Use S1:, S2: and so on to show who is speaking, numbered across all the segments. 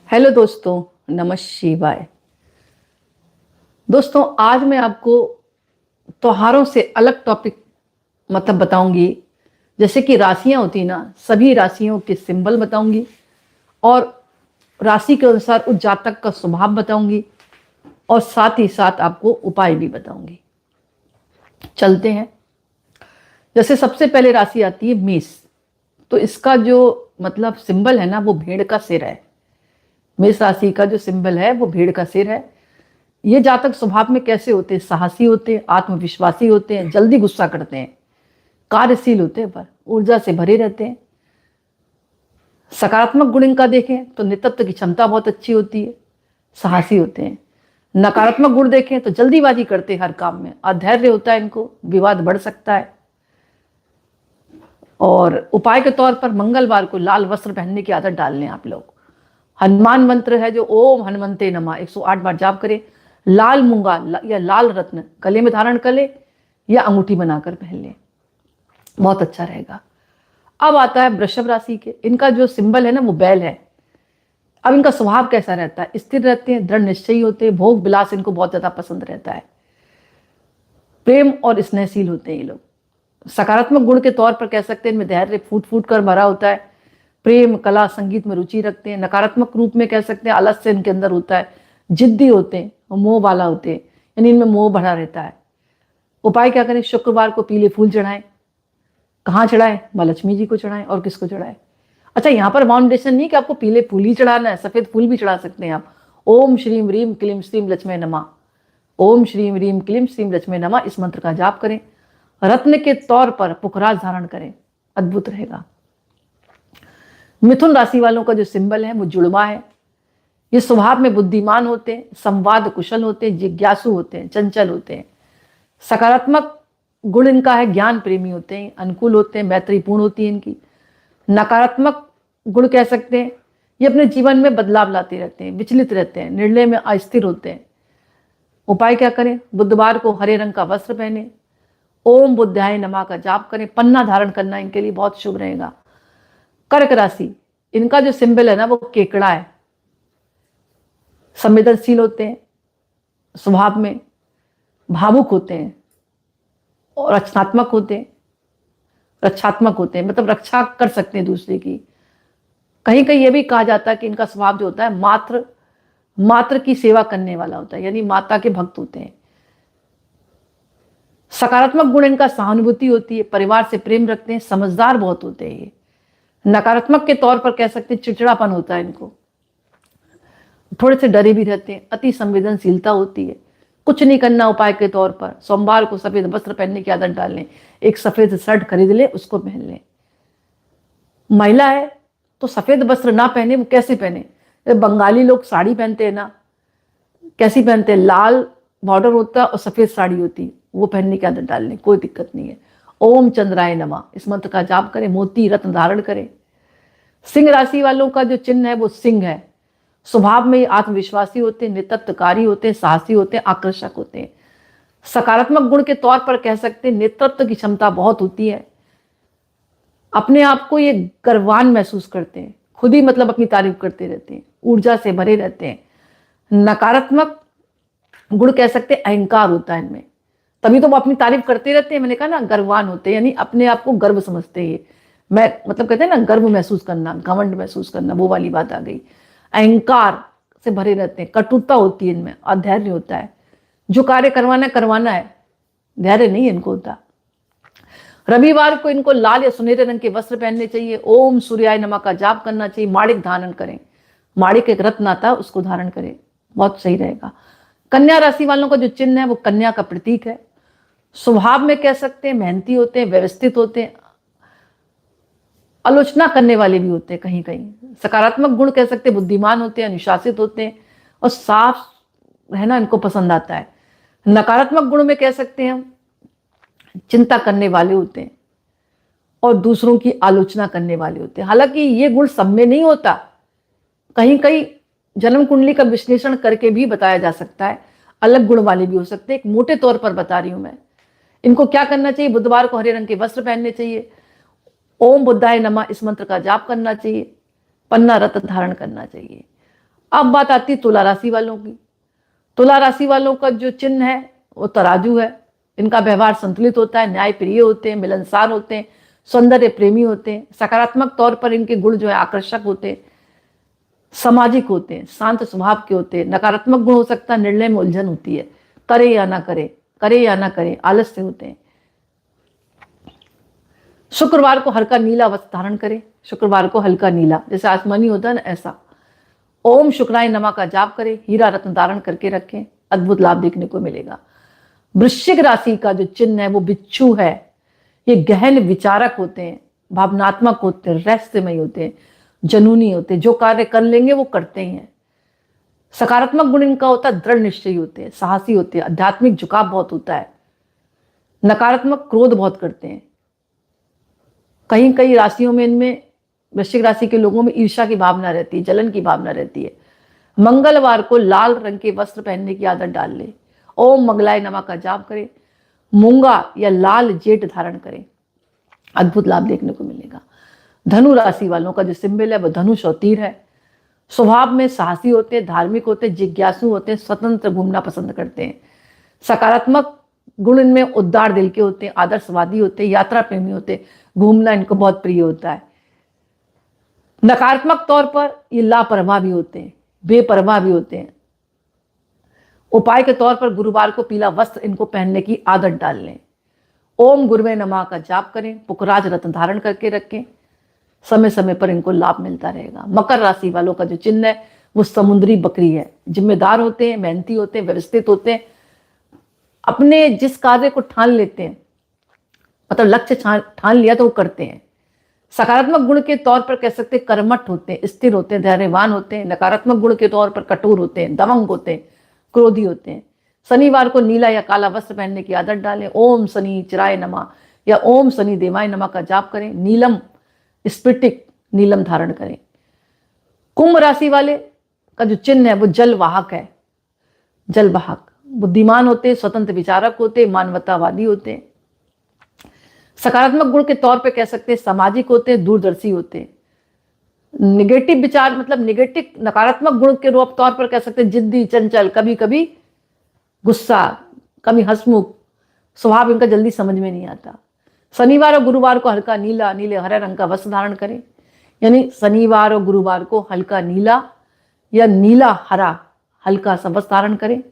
S1: Hello दोस्तों, नमः शिवाय। दोस्तों, आज मैं आपको त्योहारों से अलग टॉपिक बताऊंगी। जैसे कि राशियां होती ना, सभी राशियों के सिंबल बताऊंगी और राशि के अनुसार उस जातक का स्वभाव बताऊंगी और साथ ही साथ आपको उपाय भी बताऊंगी। चलते हैं। जैसे सबसे पहले राशि आती है मेष। तो इसका जो सिंबल है ना, वो भेड़ का सिर है। मेष राशि का जो सिंबल है वो भेड़ का सिर है। ये जातक स्वभाव में कैसे होते हैं? साहसी होते हैं, आत्मविश्वासी होते हैं, जल्दी गुस्सा करते हैं, कार्यशील होते हैं, पर ऊर्जा से भरे रहते हैं। सकारात्मक गुण इनका देखें तो नेतृत्व की क्षमता बहुत अच्छी होती है, साहसी होते हैं। नकारात्मक गुण देखें तो जल्दीबाजी करते हैं हर काम में, अधैर्य होता है इनको, विवाद बढ़ सकता है। और उपाय के तौर पर मंगलवार को लाल वस्त्र पहनने की आदत डाल लें आप लोग। हनुमान मंत्र है जो ओम हनुमंते नमः 108 बार जाप करें। लाल मूंगा या लाल रत्न गले में धारण कर ले या अंगूठी बनाकर पहन ले, बहुत अच्छा रहेगा। अब आता है वृषभ राशि के। इनका जो सिंबल है ना वो बैल है। अब इनका स्वभाव कैसा रहता है? स्थिर रहते हैं, दृढ़ निश्चयी होते हैं, भोग विलास इनको बहुत ज्यादा पसंद रहता है, प्रेम और स्नेहशील होते हैं ये लोग। सकारात्मक गुण के तौर पर कह सकते हैं इनमें धैर्य फूट फूट कर भरा होता है, प्रेम कला संगीत में रुचि रखते हैं। नकारात्मक रूप में कह सकते हैं आलस्य इनके अंदर होता है, जिद्दी होते हैं, मोह वाला होते हैं, यानी इनमें मोह भरा रहता है। उपाय क्या करें? शुक्रवार को पीले फूल चढ़ाएं। कहाँ चढ़ाएं? माँ लक्ष्मी जी को चढ़ाएं। और किसको चढ़ाएं? अच्छा, यहाँ पर फाउंडेशन नहीं कि आपको पीले फूल ही चढ़ाना है, सफेद फूल भी चढ़ा सकते हैं आप। ओम श्रीम रीम क्लीम श्रीम लक्ष्मी नमः, ओम श्रीम रीम क्लीम श्रीम लक्ष्मी नमः, इस मंत्र का जाप करें। रत्न के तौर पर पुखराज धारण करें, अद्भुत रहेगा। मिथुन राशि वालों का जो सिंबल है वो जुड़वा है। ये स्वभाव में बुद्धिमान होते हैं, संवाद कुशल होते हैं, जिज्ञासु होते हैं, चंचल होते हैं। सकारात्मक गुण इनका है ज्ञान प्रेमी होते हैं, अनुकूल होते हैं, मैत्रीपूर्ण होती है इनकी। नकारात्मक गुण कह सकते हैं ये अपने जीवन में बदलाव लाते रहते हैं, विचलित रहते हैं, निर्णय में अस्थिर होते हैं। उपाय क्या करें? बुधवार को हरे रंग का वस्त्र पहने, ओम बुद्धाय नमः का जाप करें। पन्ना धारण करना इनके लिए बहुत शुभ रहेगा। कर्क राशि, इनका जो सिंबल है ना वो केकड़ा है। संवेदनशील होते हैं, स्वभाव में भावुक होते हैं और रचनात्मक होते हैं, रक्षात्मक होते हैं, रक्षा कर सकते हैं दूसरे की। कहीं कहीं यह भी कहा जाता है कि इनका स्वभाव जो होता है मात्र की सेवा करने वाला होता है, यानी माता के भक्त होते हैं। सकारात्मक गुण इनका सहानुभूति होती है, परिवार से प्रेम रखते हैं, समझदार बहुत होते हैं ये। नकारात्मक के तौर पर कह सकते हैं चिड़चिड़ापन होता है इनको, थोड़े से डरे भी रहते हैं, अति संवेदनशीलता होती है। कुछ नहीं करना उपाय के तौर पर, सोमवार को सफेद वस्त्र पहनने की आदत डाल लें। एक सफेद शर्ट खरीद लें, उसको पहन लें। महिला है तो सफेद वस्त्र ना पहने, वो कैसे पहने? बंगाली लोग साड़ी पहनते हैं ना, कैसी पहनते हैं? लाल बॉर्डर होता है और सफेद साड़ी होती है, वो पहनने की आदत डाल लें, कोई दिक्कत नहीं है। ओम चंद्राय नमः, इस मंत्र का जाप करें, मोती रत्न धारण करें। सिंह राशि वालों का जो चिन्ह है वो सिंह है। स्वभाव में आत्मविश्वासी होते हैं, नेतृत्वकारी होते हैं, साहसी होते हैं, आकर्षक होते हैं। सकारात्मक गुण के तौर पर कह सकते हैं नेतृत्व की क्षमता बहुत होती है। अपने आप को ये गर्वान महसूस करते हैं, खुद ही अपनी तारीफ करते रहते हैं, ऊर्जा से भरे रहते हैं। नकारात्मक गुण कह सकते हैं अहंकार होता है इनमें, तभी तो वो अपनी तारीफ करते रहते हैं। मैंने कहा ना, गर्वान होते हैं, यानी अपने आप को गर्व समझते हैं। मैं कहते हैं ना, गर्व महसूस करना, घमंड महसूस करना, वो वाली बात आ गई। अहंकार से भरे रहते हैं, कटुता होती है इनमें, अधैर्य होता है। जो कार्य करवाना है, धैर्य नहीं इनको होता। रविवार को इनको लाल या सुनहरे रंग के वस्त्र पहनने चाहिए। ओम सूर्याय नमः का जाप करना चाहिए। माणिक धारण करें, माणिक एक रत्न आता है, उसको धारण करें, बहुत सही रहेगा। कन्या राशि वालों का जो चिन्ह है वो कन्या का प्रतीक है। स्वभाव में कह सकते हैं मेहनती होते हैं, व्यवस्थित होते हैं, आलोचना करने वाले भी होते हैं कहीं कहीं। सकारात्मक गुण कह सकते हैं बुद्धिमान होते हैं, अनुशासित होते हैं और साफ रहना इनको पसंद आता है। नकारात्मक गुण में कह सकते हैं हम चिंता करने वाले होते हैं और दूसरों की आलोचना करने वाले होते हैं। हालांकि ये गुण सब में नहीं होता, कहीं कहीं जन्म कुंडली का विश्लेषण करके भी बताया जा सकता है, अलग गुण वाले भी हो सकते हैं। एक मोटे तौर पर बता रही हूं मैं। इनको क्या करना चाहिए? बुधवार को हरे रंग के वस्त्र पहनने चाहिए। ओम बुद्धाय नमः, इस मंत्र का जाप करना चाहिए। पन्ना रत्न धारण करना चाहिए। अब बात आती है तुला राशि वालों की। तुला राशि वालों का जो चिन्ह है वो तराजू है। इनका व्यवहार संतुलित होता है, न्याय प्रिय होते हैं, मिलनसार होते हैं, सौंदर्य प्रेमी होते हैं। सकारात्मक तौर पर इनके गुण जो है आकर्षक होते हैं, सामाजिक होते हैं, शांत स्वभाव के होते हैं। नकारात्मक गुण हो सकता है निर्णय में उलझन होती है, करे या ना करे, करे या ना करे, आलस्य होते हैं। शुक्रवार को हल्का नीला वस्त्र धारण करें। शुक्रवार को हल्का नीला, जैसे आसमानी होता है ना, ऐसा। ओम शुक्राय नमः का जाप करें। हीरा रत्न धारण करके रखें, अद्भुत लाभ देखने को मिलेगा। वृश्चिक राशि का जो चिन्ह है वो बिच्छू है। ये गहन विचारक होते हैं, भावनात्मक होते हैं, रहस्यमय होते हैं, जनूनी होते हैं। जो कार्य कर लेंगे वो करते ही हैं। सकारात्मक गुण इनका होता है, दृढ़ निश्चयी होते हैं, साहसी होते हैं, आध्यात्मिक झुकाव बहुत होता है। नकारात्मक क्रोध बहुत करते हैं। कहीं कई राशियों में, इनमें वृश्चिक राशि के लोगों में ईर्ष्या की भावना रहती है, जलन की भावना रहती है। मंगलवार को लाल रंग के वस्त्र पहनने की आदत डाल ले। ओम मंगलाय नमः का जाप करें। मूंगा या लाल जेट धारण करें, अद्भुत लाभ देखने को मिलेगा। धनु राशि वालों का जो सिंबल है वो धनुष और तीर है। स्वभाव में साहसी होते हैं, धार्मिक होते हैं, जिज्ञासु होते हैं, स्वतंत्र घूमना पसंद करते हैं। सकारात्मक गुण इनमें उदार दिल के होते हैं, आदर्शवादी होते हैं, यात्रा प्रेमी होते हैं, घूमना इनको बहुत प्रिय होता है। नकारात्मक तौर पर ये लापरवाह भी होते हैं, बेपरवाह भी होते हैं। उपाय के तौर पर गुरुवार को पीला वस्त्र इनको पहनने की आदत डाल लें। ओम गुरुवे नमः का जाप करें। पुखराज रत्न धारण करके रखें, समय समय पर इनको लाभ मिलता रहेगा। मकर राशि वालों का जो चिन्ह है वो समुद्री बकरी है। जिम्मेदार होते हैं, मेहनती होते हैं, व्यवस्थित होते हैं। अपने जिस कार्य को ठान लेते हैं, मतलब लक्ष्य ठान लिया तो वो करते हैं। सकारात्मक गुण के तौर पर कह सकते हैं कर्मठ होते हैं, स्थिर होते हैं, धैर्यवान होते हैं। नकारात्मक गुण के तौर पर कठोर होते हैं, दमंग होते हैं, क्रोधी होते हैं। शनिवार को नीला या काला वस्त्र पहनने की आदत डालें। ओम शनि चिराय नमः या ओम शनि देवाय नमः का जाप करें। नीलम स्फटिक नीलम धारण करें। कुंभ राशि वाले का जो चिन्ह है वो जलवाहक है। जलवाहक बुद्धिमान होते हैं, स्वतंत्र विचारक होते हैं, मानवतावादी होते हैं। सकारात्मक गुण के तौर पे कह सकते हैं सामाजिक होते हैं, दूरदर्शी होते हैं। निगेटिव विचार मतलब निगेटिव नकारात्मक गुण के रूप तौर पर कह सकते हैं जिद्दी, चंचल, कभी कभी गुस्सा, कभी हंसमुख। स्वभाव इनका जल्दी समझ में नहीं आता। शनिवार और गुरुवार को हल्का नीला, नीले हरे रंग का वस्त्र धारण करें। यानी शनिवार और गुरुवार को हल्का नीला या नीला हरा हल्का सा वस्त्र धारण करें।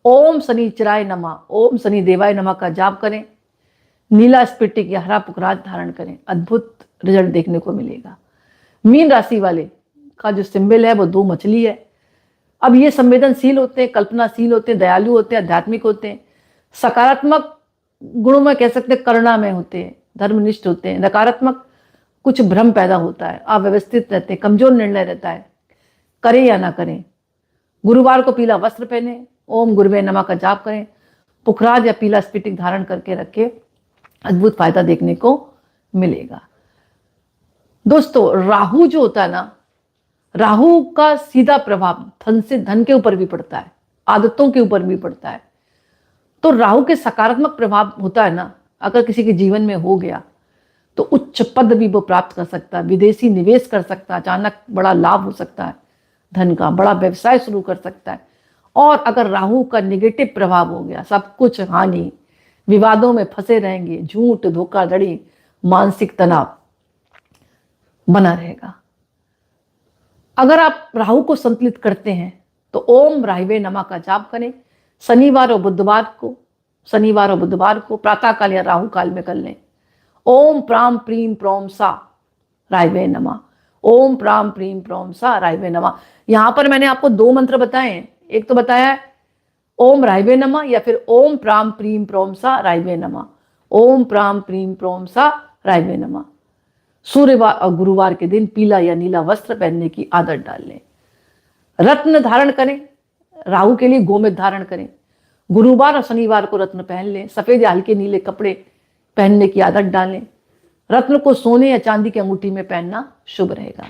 S1: ओम शनि चिराय नमः, ओम शनि देवाय नमः का जाप करें। नीला स्फटिक या हरा पुखराज धारण करें, अद्भुत रिजल्ट देखने को मिलेगा। मीन राशि वाले का जो सिंबल है वो दो मछली है। अब ये संवेदनशील होते हैं, कल्पनाशील होते हैं, दयालु होते हैं, आध्यात्मिक होते हैं। सकारात्मक गुणों में कह सकते हैं करुणामय होते हैं, धर्मनिष्ठ होते हैं। नकारात्मक कुछ भ्रम पैदा होता है, अव्यवस्थित रहते हैं, कमजोर निर्णय रहता है, करें या ना करें। गुरुवार को पीला वस्त्र पहने। ओम गुरुवे नमः का जाप करें। पुखराज या पीला स्फटिक धारण करके रखे, अद्भुत फायदा देखने को मिलेगा। दोस्तों राहु जो होता है ना, राहु का सीधा प्रभाव धन के ऊपर भी पड़ता है, आदतों के ऊपर भी पड़ता है। तो राहु के सकारात्मक प्रभाव होता है ना, अगर किसी के जीवन में हो गया तो उच्च पद भी वो प्राप्त कर सकता है, विदेशी निवेश कर सकता है, अचानक बड़ा लाभ हो सकता है, धन का बड़ा व्यवसाय शुरू कर सकता है। और अगर राहु का निगेटिव प्रभाव हो गया, सब कुछ हानि, विवादों में फंसे रहेंगे, झूठ, धोखाधड़ी, मानसिक तनाव बना रहेगा। अगर आप राहु को संतुलित करते हैं तो ओम राहवे नमः का जाप करें। शनिवार और बुधवार को प्रातः काल या राहु काल में कर लें। ओम प्राम प्रीम प्रोम सा राहवे नमः, ओम प्राम प्रीम प्रोम सा राहवे नमः। यहां पर मैंने आपको दो मंत्र बताए हैं। एक तो बताया है ओम राहवे नमः या फिर ओम प्राम प्रीम प्रोम सा राहवे नमः, ओम प्राम प्रीम प्रोम सा राहवे नमः। सूर्यवार और गुरुवार के दिन पीला या नीला वस्त्र पहनने की आदत डाल लें। रत्न धारण करें। राहु के लिए गोमेद धारण करें। गुरुवार और शनिवार को रत्न पहन लें। सफेद या हल्के नीले कपड़े पहनने की आदत डालें। रत्न को सोने या चांदी की अंगूठी में पहनना शुभ रहेगा।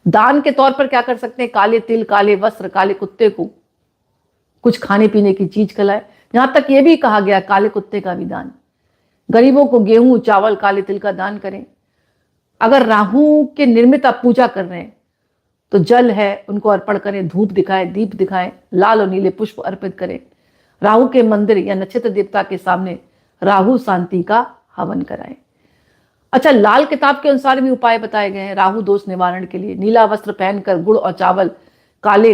S1: दान के तौर पर क्या कर सकते हैं, काले तिल, काले वस्त्र, काले कुत्ते को कुछ खाने पीने की चीज खिलाए। यहां तक यह भी कहा गया काले कुत्ते का भी दान। गरीबों को गेहूं, चावल, काले तिल का दान करें। अगर राहु के निर्मित आप पूजा कर रहे हैं तो जल है उनको अर्पण करें, धूप दिखाएं, दीप दिखाएं, लाल और नीले पुष्प अर्पित करें। राहु के मंदिर या नक्षत्र देवता के सामने राहु शांति का हवन कराएं। अच्छा, लाल किताब के अनुसार भी उपाय बताए गए हैं राहु दोष निवारण के लिए। नीला वस्त्र पहनकर गुड़ और चावल काले,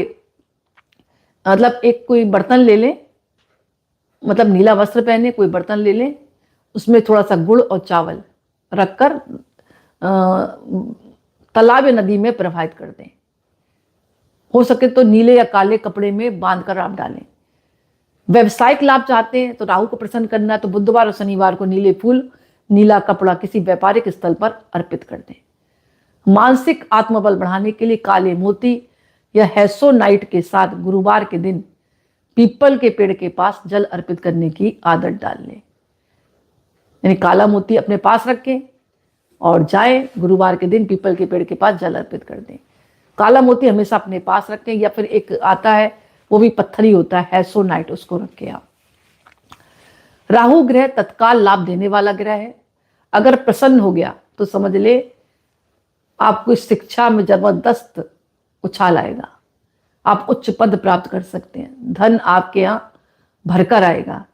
S1: मतलब एक कोई बर्तन ले लें, मतलब नीला वस्त्र पहने, कोई बर्तन ले लें, उसमें थोड़ा सा गुड़ और चावल रखकर तालाब या नदी में प्रवाहित कर दें। हो सके तो नीले या काले कपड़े में बांधकर आप डालें। व्यवसायिक लाभ चाहते हैं तो राहु को प्रसन्न करना है तो बुधवार और शनिवार को नीले फूल, नीला कपड़ा किसी व्यापारिक स्थल पर अर्पित कर दें। मानसिक आत्मबल बढ़ाने के लिए काले मोती या हैसोनाइट के साथ गुरुवार के दिन पीपल के पेड़ के पास जल अर्पित करने की आदत डाल लें। यानी काला मोती अपने पास रखें और जाए गुरुवार के दिन पीपल के पेड़ के पास जल अर्पित कर दें। काला मोती हमेशा अपने पास रखें, या फिर एक आता है वो भी पत्थरी होता है हैसोनाइट, उसको रखें आप। राहु ग्रह तत्काल लाभ देने वाला ग्रह है। अगर प्रसन्न हो गया तो समझ ले आपको इस शिक्षा में जबरदस्त उछाल आएगा, आप उच्च पद प्राप्त कर सकते हैं, धन आपके यहाँ भरकर आएगा।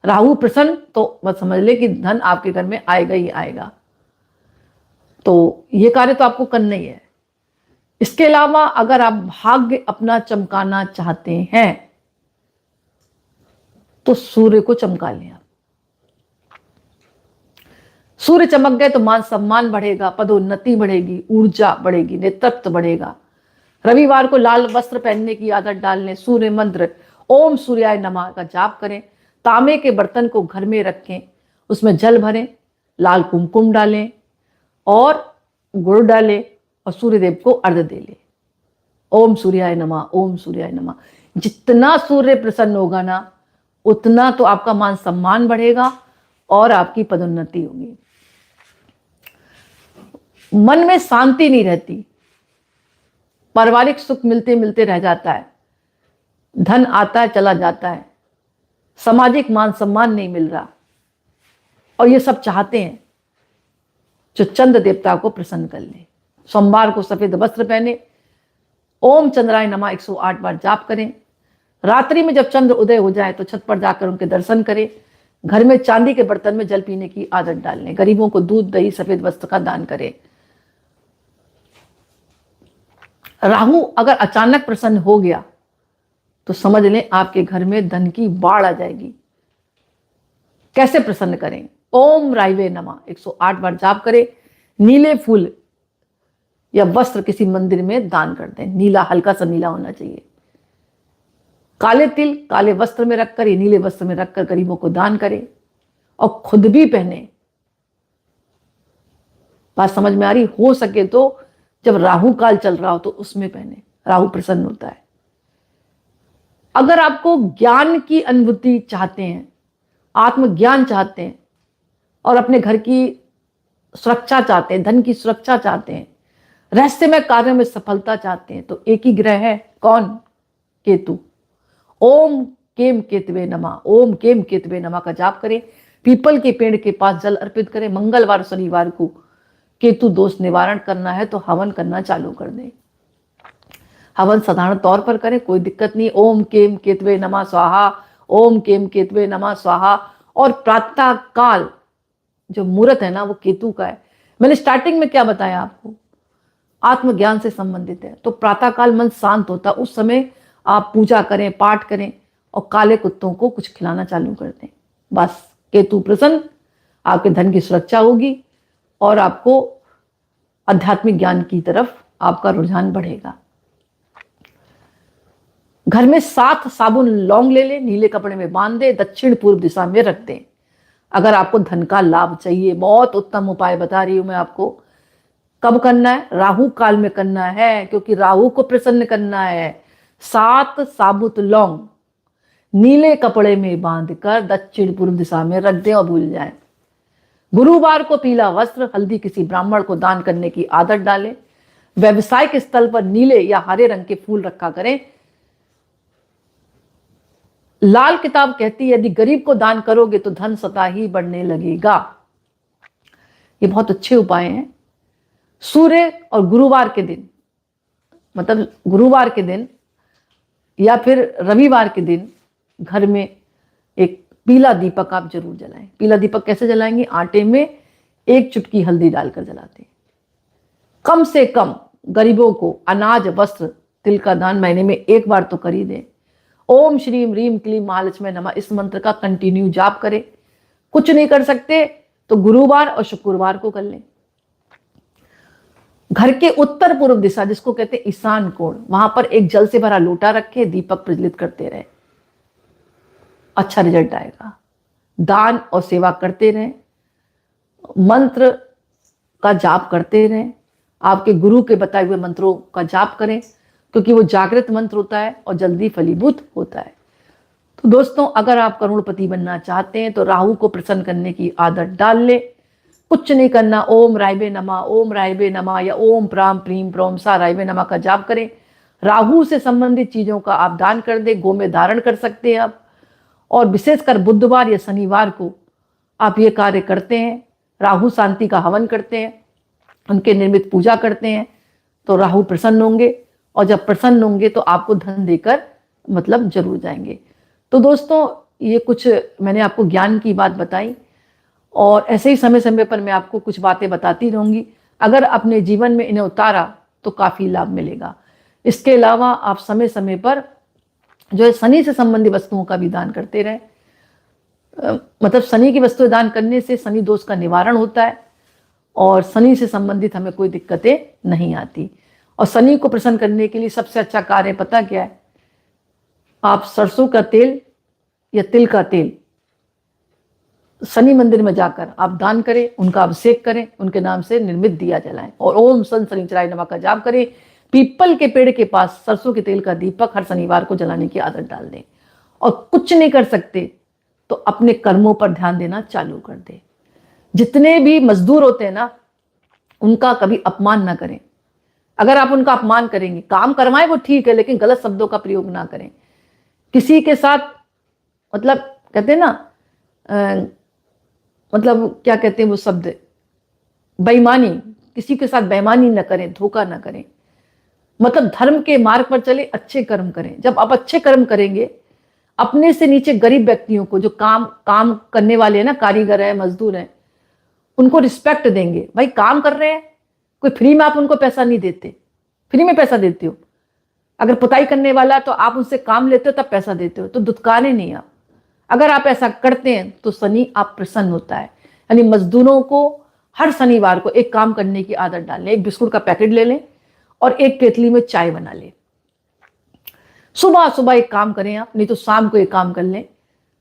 S1: राहु प्रसन्न तो बस समझ ले कि धन आपके घर में आएगा ही आएगा। तो ये कार्य तो आपको करना ही है। इसके अलावा अगर आप भाग्य अपना चमकाना चाहते हैं तो सूर्य को चमका लें आप। सूर्य चमक गए तो मान सम्मान बढ़ेगा, पदोन्नति बढ़ेगी, ऊर्जा बढ़ेगी, नेतृत्व बढ़ेगा। रविवार को लाल वस्त्र पहनने की आदत डालने, सूर्य मंत्र ओम सूर्याय नमः का जाप करें। तांबे के बर्तन को घर में रखें, उसमें जल भरें, लाल कुमकुम डालें और गुड़ डालें और सूर्यदेव को अर्घ्य दे लें। ओम सूर्याय नमः, ओम सूर्याय नमः। जितना सूर्य प्रसन्न होगा ना उतना तो आपका मान सम्मान बढ़ेगा और आपकी पदोन्नति होगी। मन में शांति नहीं रहती, पारिवारिक सुख मिलते मिलते रह जाता है, धन आता है चला जाता है, सामाजिक मान सम्मान नहीं मिल रहा, और ये सब चाहते हैं जो चंद्र देवता को प्रसन्न कर ले। सोमवार को सफेद वस्त्र पहने, ओम चंद्राय नमः 108 बार जाप करें। रात्रि में जब चंद्र उदय हो जाए तो छत पर जाकर उनके दर्शन करें। घर में चांदी के बर्तन में जल पीने की आदत डालें। गरीबों को दूध, दही, सफेद वस्त्र का दान करें। राहु अगर अचानक प्रसन्न हो गया तो समझ लें आपके घर में धन की बाढ़ आ जाएगी। कैसे प्रसन्न करें? ओम रायवे नमः 108 बार जाप करें। नीले फूल या वस्त्र किसी मंदिर में दान कर दें। नीला, हल्का सा नीला होना चाहिए। काले तिल काले वस्त्र में रखकर या नीले वस्त्र में रखकर गरीबों को दान करें और खुद भी पहने। बात समझ में आ रही? हो सके तो जब राहु काल चल रहा हो तो उसमें पहने, राहु प्रसन्न होता है। अगर आपको ज्ञान की अनुभूति चाहते हैं, आत्मज्ञान चाहते हैं और अपने घर की सुरक्षा चाहते हैं, धन की सुरक्षा चाहते हैं, रहस्यमय कार्य में सफलता चाहते हैं तो एक ही ग्रह है, कौन? केतु। ओम केम केतवे नमः, ओम केम केतवे नमः का जाप करें। पीपल के पेड़ के पास जल अर्पित करें। मंगलवार शनिवार को केतु दोष निवारण करना है तो हवन करना चालू कर दें। हवन साधारण तौर पर करें, कोई दिक्कत नहीं। ओम केम केतवे नमः स्वाहा, ओम केम केतवे नमः स्वाहा। और प्रातः काल जो मुहूर्त है ना वो केतु का है। मैंने स्टार्टिंग में क्या बताया आपको, आत्मज्ञान से संबंधित है। तो प्रातः काल मन शांत होता, उस समय आप पूजा करें, पाठ करें और काले कुत्तों को कुछ खिलाना चालू कर दें। बस केतु प्रसन्न, आपके धन की सुरक्षा होगी और आपको आध्यात्मिक ज्ञान की तरफ आपका रुझान बढ़ेगा। घर में 7 साबुन लौंग ले लें, नीले कपड़े में बांध दें, दक्षिण पूर्व दिशा में रख दें। अगर आपको धन का लाभ चाहिए, बहुत उत्तम उपाय बता रही हूं मैं आपको। कब करना है? राहु काल में करना है, क्योंकि राहु को प्रसन्न करना है। 7 साबुत लौंग नीले कपड़े में बांधकर दक्षिण पूर्व दिशा में रख दें और भूल जाएं। गुरुवार को पीला वस्त्र, हल्दी किसी ब्राह्मण को दान करने की आदत डालें। व्यवसायिक स्थल पर नीले या हरे रंग के फूल रखा करें। लाल किताब कहती है यदि गरीब को दान करोगे तो धन सदा ही बढ़ने लगेगा। ये बहुत अच्छे उपाय हैं। सूर्य और गुरुवार के दिन मतलब गुरुवार के दिन या फिर रविवार के दिन घर में एक पीला दीपक आप जरूर जलाएं। पीला दीपक कैसे जलाएंगे? आटे में 1 चुटकी हल्दी डालकर जलाते हैं। कम से कम गरीबों को अनाज, वस्त्र, तिल का दान महीने में 1 बार तो कर ही दें। ओम श्रीम ह्रीम क्लीम महालक्ष्मी नमः इस मंत्र का कंटिन्यू जाप करें। कुछ नहीं कर सकते तो गुरुवार और शुक्रवार को कर लें। घर के उत्तर पूर्व दिशा, जिसको कहते हैं ईशान कोण, वहां पर एक जल से भरा लोटा रखे, दीपक प्रज्वलित करते रहे, अच्छा रिजल्ट आएगा। दान और सेवा करते रहें, मंत्र का जाप करते रहें, आपके गुरु के बताए हुए मंत्रों का जाप करें, क्योंकि वो जागृत मंत्र होता है और जल्दी फलीभूत होता है। तो दोस्तों, अगर आप करोड़पति बनना चाहते हैं तो राहु को प्रसन्न करने की आदत डाल ले। कुछ नहीं करना, ओम रायबे नमः, ओम रायबे नमः या ओम प्राम प्रीम प्रोम सा रायबे नमः का जाप करें। राहु से संबंधित चीजों का आप दान कर दें, गो में धारण कर सकते हैं आप। और विशेषकर बुधवार या शनिवार को आप ये कार्य करते हैं, राहु शांति का हवन करते हैं, उनके निर्मित पूजा करते हैं, तो राहु प्रसन्न होंगे। और जब प्रसन्न होंगे तो आपको धन देकर मतलब जरूर जाएंगे। तो दोस्तों, ये कुछ मैंने आपको ज्ञान की बात बताई, और ऐसे ही समय समय पर मैं आपको कुछ बातें बताती रहूंगी। अगर अपने जीवन में इन्हें उतारा तो काफी लाभ मिलेगा। इसके अलावा आप समय समय पर जो है शनि से संबंधित वस्तुओं का भी दान करते रहे। मतलब शनि की वस्तुएं दान करने से शनि दोष का निवारण होता है और शनि से संबंधित हमें कोई दिक्कतें नहीं आती। और शनि को प्रसन्न करने के लिए सबसे अच्छा कार्य पता क्या है? आप सरसों का तेल या तिल का तेल शनि मंदिर में जाकर आप दान करें, उनका अभिषेक करें, उनके नाम से निर्मित दिया जलाएं और ओम सन शनिचराय नमः का जाप करें। पीपल के पेड़ के पास सरसों के तेल का दीपक हर शनिवार को जलाने की आदत डाल दें। और कुछ नहीं कर सकते तो अपने कर्मों पर ध्यान देना चालू कर दें। जितने भी मजदूर होते हैं ना, उनका कभी अपमान ना करें। अगर आप उनका अपमान करेंगे, काम करवाएं वो ठीक है, लेकिन गलत शब्दों का प्रयोग ना करें। किसी के साथ मतलब कहते हैं ना, मतलब क्या कहते हैं वो शब्द, बेईमानी, किसी के साथ बेईमानी न करें, धोखा न करें। मतलब धर्म के मार्ग पर चले, अच्छे कर्म करें। जब आप अच्छे कर्म करेंगे, अपने से नीचे गरीब व्यक्तियों को, जो काम करने वाले हैं ना, कारीगर है, मजदूर हैं, उनको रिस्पेक्ट देंगे। भाई काम कर रहे हैं, कोई फ्री में आप उनको पैसा नहीं देते, फ्री में पैसा देते हो। अगर पुताई करने वाला तो आप उनसे काम लेते हो तब पैसा देते हो, तो दुत्कारे नहीं आप। अगर आप ऐसा करते हैं तो शनि आप प्रसन्न होता है। यानी मजदूरों को हर शनिवार को एक काम करने की आदत डालें। एक बिस्कुट का पैकेट ले लें और एक केतली में चाय बना लें। सुबह सुबह एक काम करें आप, नहीं तो शाम को एक काम कर लें।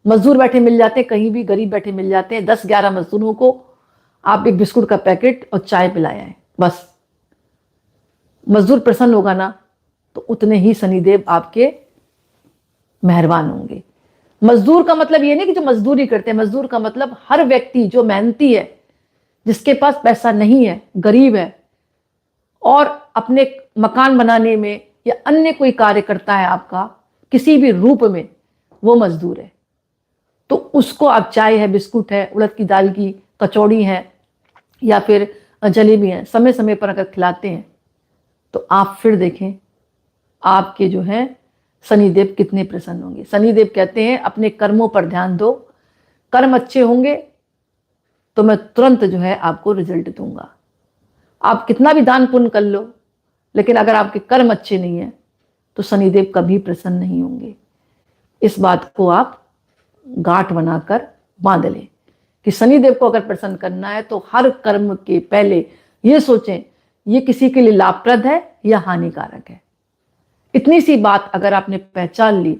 S1: मजदूर बैठे मिल जाते हैं, कहीं भी गरीब बैठे मिल जाते हैं, 10-11 मजदूरों को आप एक बिस्कुट का पैकेट और चाय पिलाया है, बस। मजदूर प्रसन्न होगा ना, तो उतने ही शनिदेव आपके मेहरबान होंगे। मजदूर का मतलब ये नहीं कि जो मजदूरी करते हैं, मजदूर का मतलब हर व्यक्ति जो मेहनती है, जिसके पास पैसा नहीं है, गरीब है और अपने मकान बनाने में या अन्य कोई कार्य करता है आपका किसी भी रूप में, वो मजदूर है। तो उसको आप चाय है, बिस्कुट है, उड़द की दाल की कचौड़ी है या फिर जलेबी है, समय समय पर अगर खिलाते हैं तो आप फिर देखें आपके जो है शनिदेव कितने प्रसन्न होंगे। शनिदेव कहते हैं अपने कर्मों पर ध्यान दो, कर्म अच्छे होंगे तो मैं तुरंत जो है आपको रिजल्ट दूंगा। आप कितना भी दान पुण्य कर लो, लेकिन अगर आपके कर्म अच्छे नहीं है तो शनिदेव कभी प्रसन्न नहीं होंगे। इस बात को आप गांठ बनाकर बांध लें कि शनिदेव को अगर प्रसन्न करना है तो हर कर्म के पहले ये सोचें ये किसी के लिए लाभप्रद है या हानिकारक है। इतनी सी बात अगर आपने पहचान ली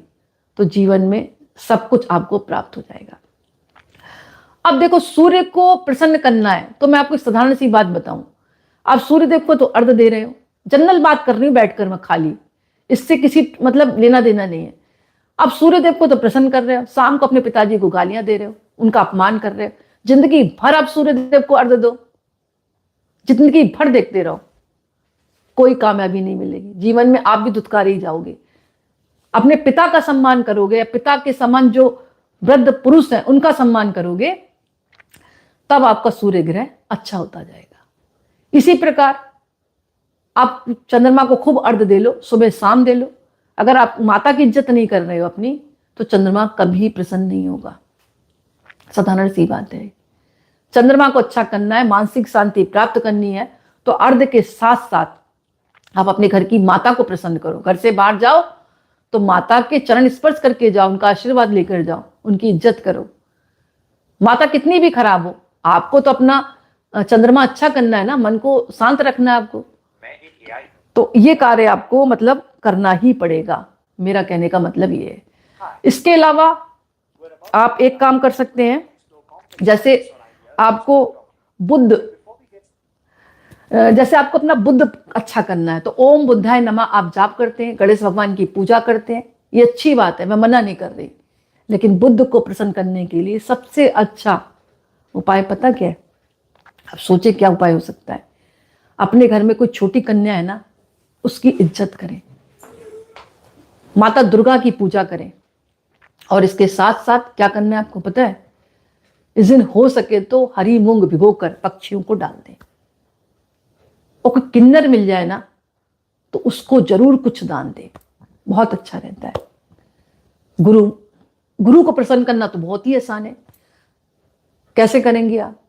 S1: तो जीवन में सब कुछ आपको प्राप्त हो जाएगा। अब देखो, सूर्य को प्रसन्न करना है तो मैं आपको एक साधारण सी बात बताऊं। आप सूर्यदेव को तो अर्घ दे रहे हो, जनरल बात कर रही हूं बैठकर मैं खाली, इससे किसी मतलब लेना देना नहीं है। आप सूर्यदेव को तो प्रसन्न कर रहे हो, शाम को अपने पिताजी को गालियां दे रहे हो, उनका अपमान कर रहे हो। जिंदगी भर आप सूर्यदेव को अर्घ दो, जिंदगी भर देखते रहो, कोई कामयाबी नहीं मिलेगी। जीवन में आप भी धुतकारे ही जाओगे। अपने पिता का सम्मान करोगे, पिता के समान जो वृद्ध पुरुष हैं उनका सम्मान करोगे, तब आपका सूर्य ग्रह अच्छा होता जाएगा। इसी प्रकार आप चंद्रमा को खूब अर्घ दे लो, सुबह शाम दे लो। अगर आप माता की इज्जत नहीं कर रहे हो अपनी, तो चंद्रमा कभी प्रसन्न नहीं होगा। साधारण सी बात है। चंद्रमा को अच्छा करना है, मानसिक शांति प्राप्त करनी है, तो अर्घ के साथ साथ आप अपने घर की माता को प्रसन्न करो। घर से बाहर जाओ तो माता के चरण स्पर्श करके जाओ, उनका आशीर्वाद लेकर जाओ, उनकी इज्जत करो। माता कितनी भी खराब हो, आपको तो अपना चंद्रमा अच्छा करना है ना, मन को शांत रखना है आपको। तो ये कार्य आपको मतलब करना ही पड़ेगा, मेरा कहने का मतलब ये है। इसके अलावा आप एक काम कर सकते हैं, जैसे आपको अपना बुद्ध अच्छा करना है, तो ओम बुद्धाय नमः आप जाप करते हैं, गणेश भगवान की पूजा करते हैं, ये अच्छी बात है, मैं मना नहीं कर रही। लेकिन बुद्ध को प्रसन्न करने के लिए सबसे अच्छा उपाय पता क्या है? आप सोचे क्या उपाय हो सकता है? अपने घर में कोई छोटी कन्या है ना, उसकी इज्जत करें, माता दुर्गा की पूजा करें। और इसके साथ साथ क्या करना है आपको पता है? इस दिन हो सके तो हरी मूंग भिगोकर पक्षियों को डाल दें। और कोई किन्नर मिल जाए ना, तो उसको जरूर कुछ दान दें, बहुत अच्छा रहता है। गुरु को प्रसन्न करना तो बहुत ही आसान है। कैसे करेंगे आप?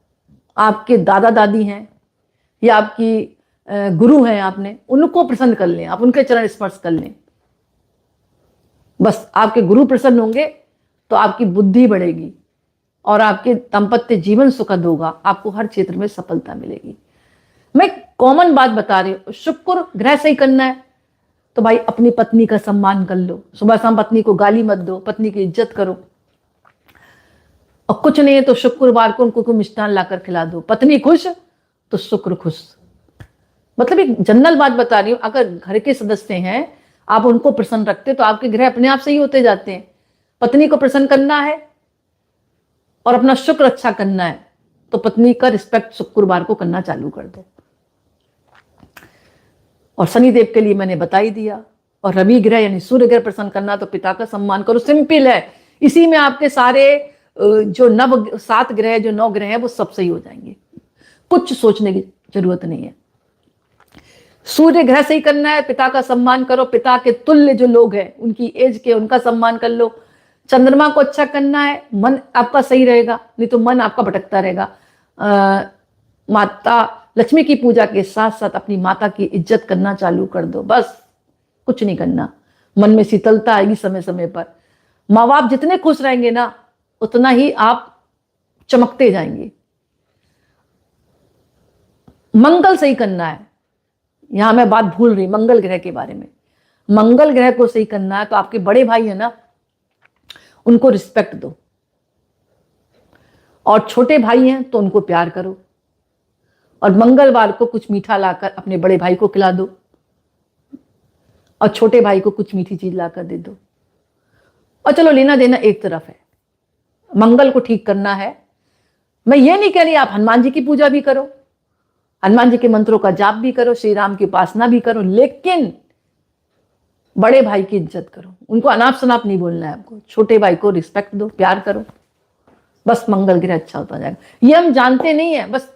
S1: आपके दादा दादी हैं या आपकी गुरु हैं, आपने उनको प्रसन्न कर लें, आप उनके चरण स्पर्श कर लें। बस आपके गुरु प्रसन्न होंगे तो आपकी बुद्धि बढ़ेगी और आपके दाम्पत्य जीवन सुखद होगा, आपको हर क्षेत्र में सफलता मिलेगी। मैं कॉमन बात बता रही हूँ। शुक्र ग्रह सही करना है तो भाई अपनी पत्नी का सम्मान कर लो, सुबह शाम पत्नी को गाली मत दो, पत्नी की इज्जत करो। और कुछ नहीं है तो शुक्रवार को उनको मिष्ठान लाकर खिला दो। पत्नी खुश तो शुक्र खुश। मतलब एक जनरल बात बता रही हूँ। अगर घर के सदस्य हैं, आप उनको प्रसन्न रखते तो आपके ग्रह अपने आप सही होते जाते हैं। पत्नी को प्रसन्न करना है और अपना शुक्र अच्छा करना है, तो पत्नी का रिस्पेक्ट शुक्रवार को करना चालू कर दो। और शनिदेव के लिए मैंने बता ही दिया। और रवि ग्रह यानी सूर्य ग्रह प्रसन्न करना, तो पिता का सम्मान करो। सिंपल है। इसी में आपके सारे जो 7 ग्रह, जो 9 ग्रह हैं, वो सब सही हो जाएंगे। कुछ सोचने की जरूरत नहीं है। सूर्य ग्रह सही करना है, पिता का सम्मान करो, पिता के तुल्य जो लोग हैं उनकी एज के, उनका सम्मान कर लो। चंद्रमा को अच्छा करना है, मन आपका सही रहेगा, नहीं तो मन आपका भटकता रहेगा। माता लक्ष्मी की पूजा के साथ साथ अपनी माता की इज्जत करना चालू कर दो। बस कुछ नहीं करना। मन में शीतलता आएगी समय समय पर। माँ बाप जितने खुश रहेंगे ना, उतना ही आप चमकते जाएंगे। मंगल सही करना है, यहां मैं बात भूल रही, मंगल ग्रह के बारे में। मंगल ग्रह को सही करना है तो आपके बड़े भाई है ना, उनको रिस्पेक्ट दो। और छोटे भाई हैं तो उनको प्यार करो। और मंगलवार को कुछ मीठा लाकर अपने बड़े भाई को खिला दो और छोटे भाई को कुछ मीठी चीज लाकर दे दो। और चलो, लेना देना एक तरफ है, मंगल को ठीक करना है। मैं ये नहीं कह रही आप हनुमान जी की पूजा भी करो, हनुमान जी के मंत्रों का जाप भी करो, श्री राम की उपासना भी करो, लेकिन बड़े भाई की इज्जत करो। उनको अनाप शनाप नहीं बोलना है आपको। छोटे भाई को रिस्पेक्ट दो, प्यार करो। बस मंगल ग्रह अच्छा होता जाएगा। ये हम जानते नहीं है, बस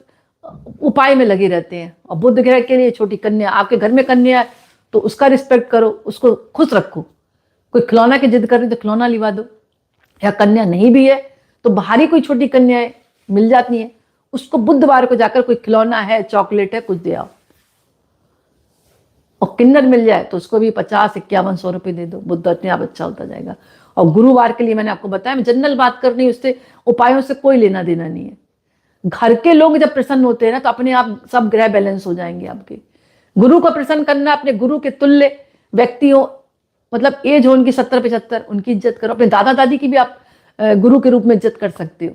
S1: उपाय में लगे रहते हैं। और बुध ग्रह के लिए छोटी कन्या, आपके घर में कन्या है तो उसका रिस्पेक्ट करो, उसको खुश रखो। कोई खिलौना की जिद कर रही तो खिलौना लिवा दो। या कन्या नहीं भी है तो बाहरी कोई छोटी कन्याएं मिल जाती हैं, उसको बुधवार को जाकर कोई खिलौना है, चॉकलेट है, कुछ दे आओ। और किन्नर मिल जाए तो उसको भी 50-51 रुपए दे दो। बुद्ध अपने आप अच्छा होता जाएगा। और गुरुवार के लिए मैंने आपको बताया, मैं जनरल बात कर रही हूँ, उससे उपायों से कोई लेना देना नहीं है। घर के लोग जब प्रसन्न होते हैं ना, तो अपने आप सब ग्रह बैलेंस हो जाएंगे आपके। गुरु को प्रसन्न करना, अपने गुरु के तुल्य व्यक्तियों, मतलब एज हो उनकी 70-75, उनकी इज्जत करो। अपने दादा दादी की भी आप गुरु के रूप में इज्जत कर सकते हो।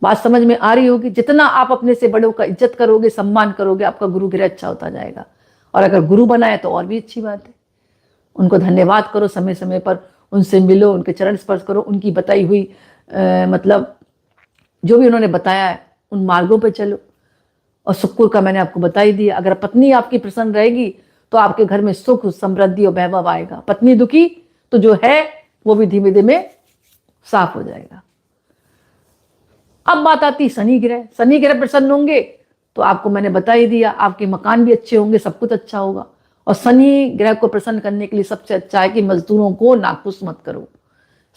S1: बात समझ में आ रही होगी? जितना आप अपने से बड़ों का इज्जत करोगे, सम्मान करोगे, आपका गुरु ग्रह अच्छा होता जाएगा। और अगर गुरु बनाए तो और भी अच्छी बात है। उनको धन्यवाद करो, समय समय पर उनसे मिलो, उनके चरण स्पर्श करो, उनकी बताई हुई मतलब जो भी उन्होंने बताया है उन मार्गों पर चलो। और शुक्र का मैंने आपको बता ही दिया। अगर पत्नी आपकी प्रसन्न रहेगी तो आपके घर में सुख, समृद्धि और वैभव आएगा। पत्नी दुखी तो जो है वो भी धीमे धीमे साफ हो जाएगा। अब बात आती शनि ग्रह। शनि ग्रह प्रसन्न होंगे तो आपको मैंने बता ही दिया, आपके मकान भी अच्छे होंगे, सब कुछ अच्छा होगा। और शनि ग्रह को प्रसन्न करने के लिए सबसे अच्छा है कि मजदूरों को नाखुश मत करो।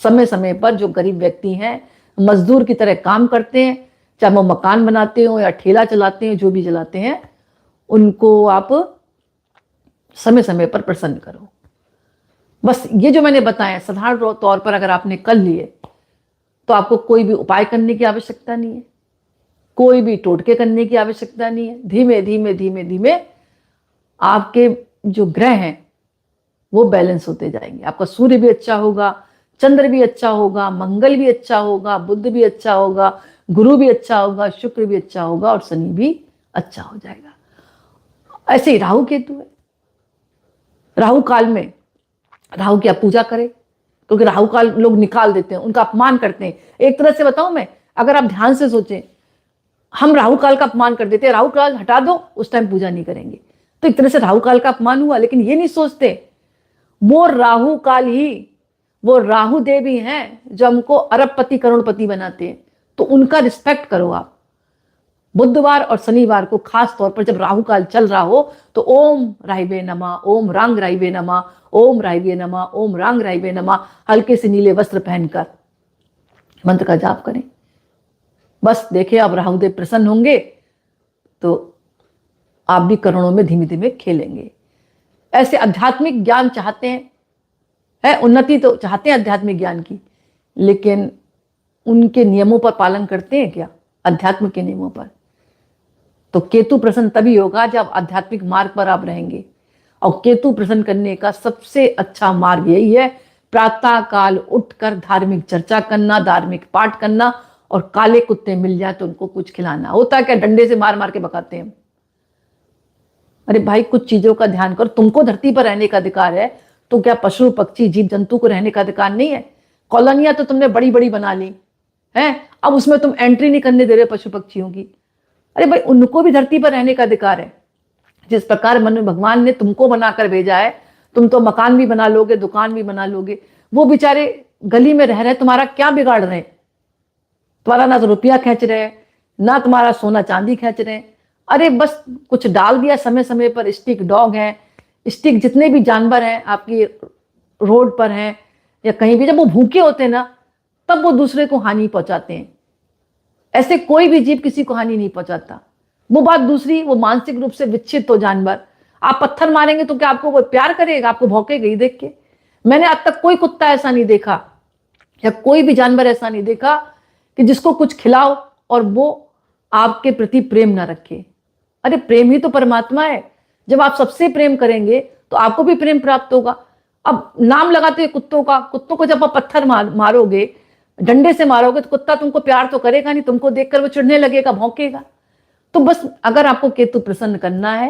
S1: समय समय पर जो गरीब व्यक्ति हैं, मजदूर की तरह काम करते हैं, चाहे वो मकान बनाते हो या ठेला चलाते हैं, जो भी चलाते हैं, उनको आप समय समय पर प्रसन्न करो। बस ये जो मैंने बताया साधारण तौर पर अगर आपने कर लिए तो आपको कोई भी उपाय करने की आवश्यकता नहीं है, कोई भी टोटके करने की आवश्यकता नहीं है। धीमे धीमे धीमे धीमे आपके जो ग्रह हैं वो बैलेंस होते जाएंगे। आपका सूर्य भी अच्छा होगा, चंद्र भी अच्छा होगा, मंगल भी अच्छा होगा, बुध भी अच्छा होगा, गुरु भी अच्छा होगा, शुक्र भी अच्छा होगा और शनि भी अच्छा हो जाएगा। ऐसे ही राहु केतु है। राहु काल में राहु की आप पूजा करें, क्योंकि राहु काल लोग निकाल देते हैं, उनका अपमान करते हैं। एक तरह से बताऊं मैं, अगर आप ध्यान से सोचें, हम राहु काल का अपमान कर देते हैं, राहु काल हटा दो, उस टाइम पूजा नहीं करेंगे, तो एक तरह से राहु काल का अपमान हुआ। लेकिन ये नहीं सोचते वो राहु काल ही, वो राहु देवी हैं जो हमको अरबपति करोड़पति बनाते हैं, तो उनका रिस्पेक्ट करो आप। बुधवार और शनिवार को खास तौर पर जब राहु काल चल रहा हो तो ओम राहिवे नमः, ओम रांग राहिवे नमः, ओम राहिवे नमः, ओम रांग राहिवे नमः हल्के से नीले वस्त्र पहनकर मंत्र का जाप करें। बस देखिए आप राहुदेव प्रसन्न होंगे तो आप भी करोड़ों में धीमे धीमे खेलेंगे। ऐसे आध्यात्मिक ज्ञान चाहते हैं, है उन्नति तो चाहते हैं आध्यात्मिक ज्ञान की, लेकिन उनके नियमों पर पालन करते हैं क्या? अध्यात्म के नियमों पर। तो केतु प्रसन्न तभी होगा जब आध्यात्मिक मार्ग पर आप रहेंगे। और केतु प्रसन्न करने का सबसे अच्छा मार्ग यही है, प्रातः काल उठकर धार्मिक चर्चा करना, धार्मिक पाठ करना, और काले कुत्ते मिल जाए तो उनको कुछ खिलाना। होता है क्या, डंडे से मार मार के भगाते हैं। अरे भाई कुछ चीजों का ध्यान करो। तुमको धरती पर रहने का अधिकार है, तो क्या पशु पक्षी जीव जंतु को रहने का अधिकार नहीं है? कॉलोनियां तो तुमने बड़ी बड़ी बना ली हैं, अब उसमें तुम एंट्री नहीं करने दे रहे पशु पक्षियों की। अरे भाई उनको भी धरती पर रहने का अधिकार है। जिस प्रकार मन भगवान ने तुमको बनाकर भेजा है, तुम तो मकान भी बना लोगे, दुकान भी बना लोगे, वो बेचारे गली में रह रहे, तुम्हारा क्या बिगाड़ रहे? तुम्हारा ना तो रुपया खींच रहे, ना तुम्हारा सोना चांदी खींच रहे। अरे बस कुछ डाल दिया समय समय पर, स्टिक डॉग है, स्टिक जितने भी जानवर हैं आपकी रोड पर हैं या कहीं भी, जब वो भूखे होते हैं ना तब वो दूसरे को हानि पहुंचाते हैं। ऐसे कोई भी जीव किसी को हानि नहीं पहुंचाता। वो बात दूसरी, वो मानसिक रूप से विच्छित हो जानवर। आप पत्थर मारेंगे तो क्या आपको वो प्यार करेगा? आपको भौंकेगा ही देख के। मैंने आज तक कोई कुत्ता ऐसा नहीं देखा या कोई भी जानवर ऐसा नहीं देखा कि जिसको कुछ खिलाओ और वो आपके प्रति प्रेम ना रखे। अरे प्रेम ही तो परमात्मा है। जब आप सबसे प्रेम करेंगे तो आपको भी प्रेम प्राप्त होगा। अब नाम लगाते हैं कुत्तों का, कुत्तों को जब आप पत्थर मारोगे, डंडे से मारोगे, तो कुत्ता तुमको प्यार तो करेगा नहीं, तुमको देखकर वो चिढ़ने लगेगा, भौंकेगा। तो बस अगर आपको केतु प्रसन्न करना है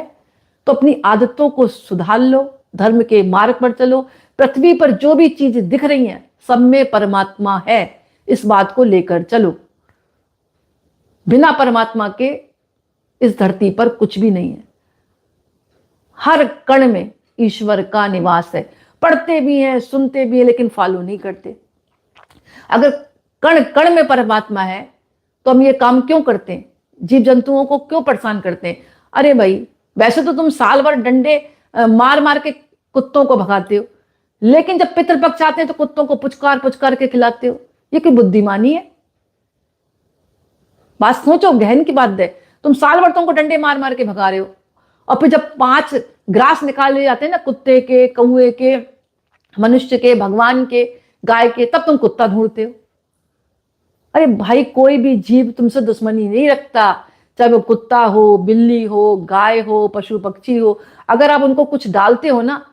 S1: तो अपनी आदतों को सुधार लो, धर्म के मार्ग पर चलो। पृथ्वी पर जो भी चीज दिख रही है सब में परमात्मा है, इस बात को लेकर चलो। बिना परमात्मा के इस धरती पर कुछ भी नहीं है। हर कण में ईश्वर का निवास है। पढ़ते भी हैं, सुनते भी हैं, लेकिन फॉलो नहीं करते। अगर कण कण में परमात्मा है तो हम ये काम क्यों करते हैं? जीव जंतुओं को क्यों परेशान करते हैं? अरे भाई वैसे तो तुम साल भर डंडे मार मार के कुत्तों को भगाते हो, लेकिन जब पितृपक्ष आते हैं तो कुत्तों को पुचकार पुचकार के खिलाते हो। ये कोई बुद्धिमानी है? बात सोचो, गहन की बात है। तुम साल भर तुमको डंडे मार मार के भगा रहे हो, और फिर जब 5 ग्रास निकाल ले जाते हैं ना, कुत्ते के, कौए के, मनुष्य के, भगवान के, गाय के, तब तुम कुत्ता ढूंढते हो। अरे भाई कोई भी जीव तुमसे दुश्मनी नहीं रखता, चाहे वो कुत्ता हो, बिल्ली हो, गाय हो, पशु पक्षी हो। अगर आप उनको कुछ डालते हो ना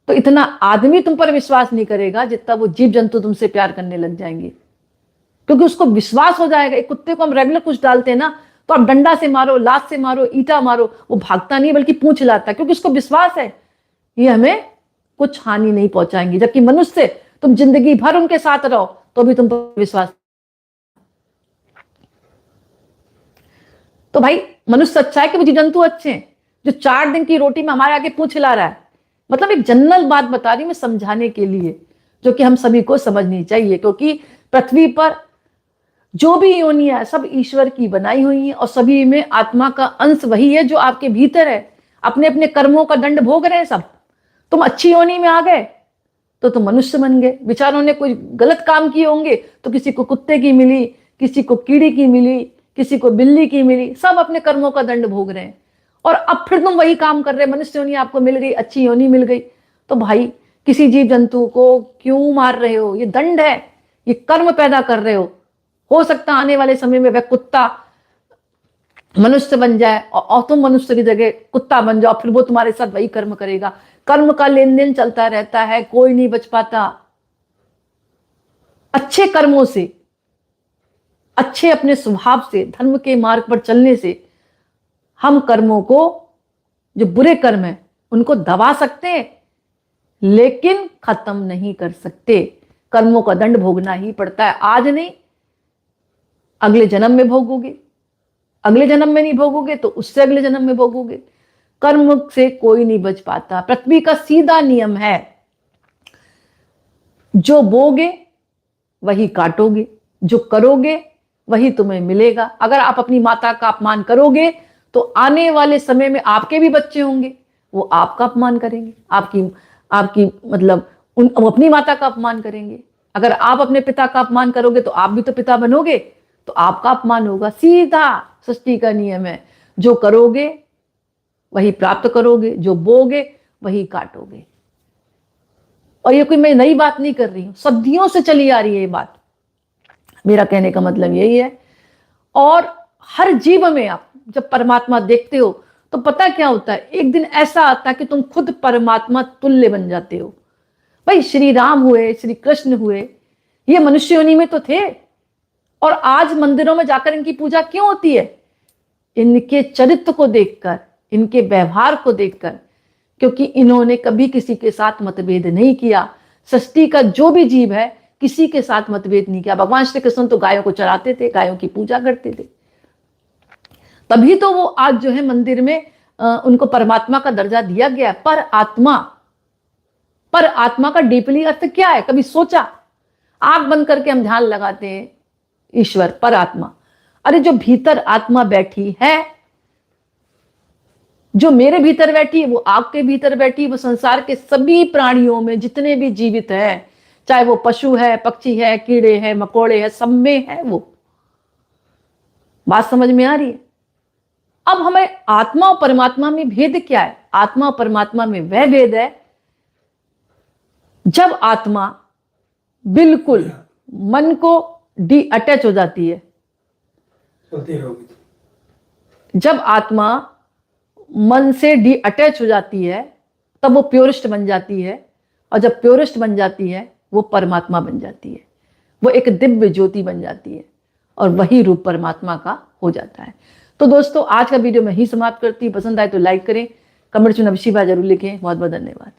S1: तो इतना आदमी तुम पर विश्वास नहीं करेगा जितना वो जीव जंतु तुमसे प्यार करने लग जाएंगे, क्योंकि उसको विश्वास हो जाएगा। एक कुत्ते को हम रेगुलर कुछ डालते हैं ना, तो आप डंडा से मारो, लात से मारो, ईटा मारो, वो भागता नहीं बल्कि पूंछ लाता है, क्योंकि उसको विश्वास है ये हमें कुछ हानि नहीं पहुंचाएंगे। जबकि मनुष्य तुम जिंदगी भर उनके साथ रहो तो भी तुम पर विश्वास। तो भाई मनुष्य अच्छा है कि वो जीव जंतु अच्छे हैं? जो 4 दिन की रोटी में हमारे आगे पूंछ हिला रहा है। मतलब एक जनरल बात बता रही मैं समझाने के लिए, जो कि हम सभी को समझनी चाहिए। क्योंकि पृथ्वी पर जो भी योनियां है सब ईश्वर की बनाई हुई है और सभी में आत्मा का अंश वही है जो आपके भीतर है। अपने अपने कर्मों का दंड भोग रहे हैं सब। तुम अच्छी योनि में आ गए तो तुम मनुष्य बन गए, बेचारों ने कोई गलत काम किए होंगे तो किसी को कुत्ते की मिली, किसी को कीड़ी की मिली, किसी को बिल्ली की मिली, सब अपने कर्मों का दंड भोग रहे हैं। और अब फिर तुम वही काम कर रहे, मनुष्य योनि आपको मिल गई, अच्छी योनि मिल गई, तो भाई किसी जीव जंतु को क्यों मार रहे हो? ये दंड है, ये कर्म पैदा कर रहे हो सकता आने वाले समय में वह कुत्ता मनुष्य बन जाए और तुम मनुष्य की जगह कुत्ता बन जाओ, फिर वो तुम्हारे साथ वही कर्म करेगा। कर्म का लेन देन चलता रहता है, कोई नहीं बच पाता। अच्छे कर्मों से, अच्छे अपने स्वभाव से, धर्म के मार्ग पर चलने से हम कर्मों को, जो बुरे कर्म है उनको दबा सकते हैं, लेकिन खत्म नहीं कर सकते। कर्मों का दंड भोगना ही पड़ता है। आज नहीं, अगले जन्म में भोगोगे, अगले जन्म में नहीं भोगोगे तो उससे अगले जन्म में भोगोगे। कर्म से कोई नहीं बच पाता। पृथ्वी का सीधा नियम है, जो बोगे वही काटोगे, जो करोगे वही तुम्हें मिलेगा। अगर आप अपनी माता का अपमान करोगे तो आने वाले समय में आपके भी बच्चे होंगे, वो आपका अपमान करेंगे, आपकी मतलब अपनी माता का अपमान करेंगे। अगर आप अपने पिता का अपमान करोगे तो आप भी तो पिता बनोगे, तो आपका अपमान होगा। सीधा सृष्टि का नियम है, जो करोगे वही प्राप्त करोगे, जो बोगे वही काटोगे। और ये कोई मैं नई बात नहीं कर रही हूं, सदियों से चली आ रही है ये बात। मेरा कहने का मतलब यही है। और हर जीव में आप जब परमात्मा देखते हो तो पता क्या होता है, एक दिन ऐसा आता है कि तुम खुद परमात्मा तुल्य बन जाते हो। भाई श्री राम हुए, श्री कृष्ण हुए, ये मनुष्य योनि में तो थे, और आज मंदिरों में जाकर इनकी पूजा क्यों होती है? इनके चरित्र को देखकर, इनके व्यवहार को देखकर, क्योंकि इन्होंने कभी किसी के साथ मतभेद नहीं किया। सृष्टि का जो भी जीव है किसी के साथ मतभेद नहीं किया। भगवान श्री कृष्ण तो गायों को चराते थे, गायों की पूजा करते थे, तभी तो वो आज जो है मंदिर में उनको परमात्मा का दर्जा दिया गया। पर आत्मा का डीपली अर्थ क्या है, कभी सोचा? आंख बंद करके हम ध्यान लगाते हैं, ईश्वर पर आत्मा। अरे जो भीतर आत्मा बैठी है, जो मेरे भीतर बैठी है, वो आपके भीतर बैठी, वो संसार के सभी प्राणियों में जितने भी जीवित है, चाहे वो पशु है, पक्षी है, कीड़े हैं, मकोड़े हैं, सब में है वो। बात समझ में आ रही है? अब हमें आत्मा और परमात्मा में भेद क्या है? आत्मा और परमात्मा में वह भेद है जब आत्मा बिल्कुल मन को डी अटैच हो जाती है। जब आत्मा मन से डी अटैच हो जाती है तब वो प्योरिस्ट बन जाती है, और जब प्योरिस्ट बन जाती है वो परमात्मा बन जाती है, वो एक दिव्य ज्योति बन जाती है, और वही रूप परमात्मा का हो जाता है। तो दोस्तों आज का वीडियो मैं ही समाप्त करती हूँ। पसंद आए तो लाइक करें, कमेंट में अवश्य जरूर लिखें। बहुत बहुत धन्यवाद।